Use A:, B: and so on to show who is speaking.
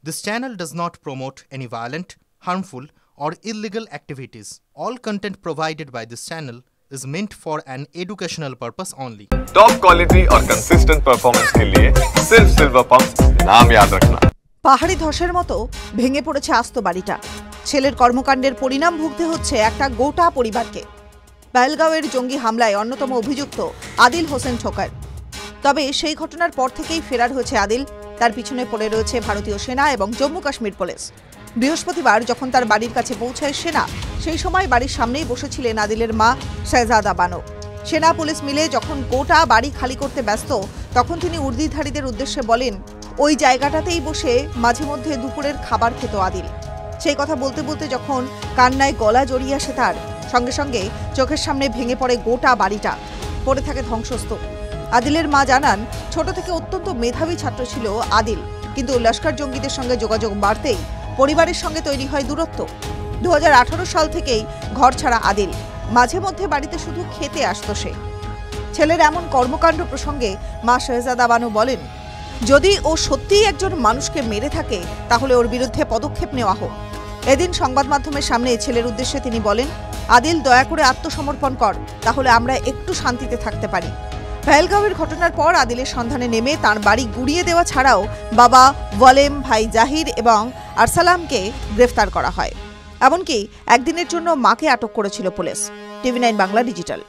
A: This channel does not promote any violent, harmful, or illegal activities. All content provided by this channel is meant for an educational purpose only.
B: Top quality और consistent performance के लिए सिर्फ silver pump नाम याद रखना।
C: পাহাড়ি ধসের মতো ভেঙে পড়েছে আস্ত বাড়িটা। ছেলের কর্মকাণ্ডের পরিণাম ভুগতে হচ্ছে একটা গোটা পরিবারকে। পেহেলগাঁওয়ের জঙ্গি হামলায় অন্যতম অভিযুক্ত আদিল হোসেন ঠোকার। তবে সেই ঘটনার পর থেকেই ফেরার হয়েছে আদিল। তার পিছনে পড়ে রয়েছে ভারতীয় সেনা এবং জম্মু কাশ্মীর পুলিশ। বৃহস্পতিবার যখন তার বাড়ির কাছে পৌঁছায় সেনা, সেই সময় বাড়ির সামনেই বসেছিলেন আদিলের মা শেহজাদা বানো। সেনা পুলিশ মিলে যখন গোটা বাড়ি খালি করতে ব্যস্ত, তখন তিনি উর্দিধারীদের উদ্দেশ্যে বলেন, ওই জায়গাটাতেই বসে মাঝে মধ্যে দুপুরের খাবার খেত আদিল। সেই কথা বলতে বলতে যখন কান্নায় গলা জড়িয়ে আসে তার, সঙ্গে সঙ্গে চোখের সামনে ভেঙে পড়ে গোটা বাড়িটা, পড়ে থাকে ধ্বংসস্তূপ। আদিলের মা জানান, ছোট থেকে অত্যন্ত মেধাবী ছাত্র ছিল আদিল, কিন্তু লস্কর জঙ্গিদের সঙ্গে যোগাযোগ বাড়তেই পরিবারের সঙ্গে তৈরি হয় দূরত্ব। 2018 সাল থেকেই ঘর ছাড়া আদিল, মাঝে মধ্যে বাড়িতে শুধু খেতে আসতো সে। ছেলের এমন কর্মকাণ্ড প্রসঙ্গে মা শেহজাদা বানু বলেন, যদি ও সত্যিই একজন মানুষকে মেরে থাকে তাহলে ওর বিরুদ্ধে পদক্ষেপ নেওয়া হোক। এদিন সংবাদ মাধ্যমের সামনে ছেলের উদ্দেশ্যে তিনি বলেন, আদিল দয়া করে আত্মসমর্পণ কর, তাহলে আমরা একটু শান্তিতে থাকতে পারি। পেহেলগাঁওয়ের ঘটনার পর আদিলের সন্ধানে নেমে তার বাড়ি গুড়িয়ে দেওয়া ছাড়াও বাবা ওয়ালেম, ভাই জাহির এবং আরসালামকে গ্রেফতার করা হয়। এমনকি একদিনের জন্য মাকে আটক করেছিল পুলিশ। TV9 Bangla digital.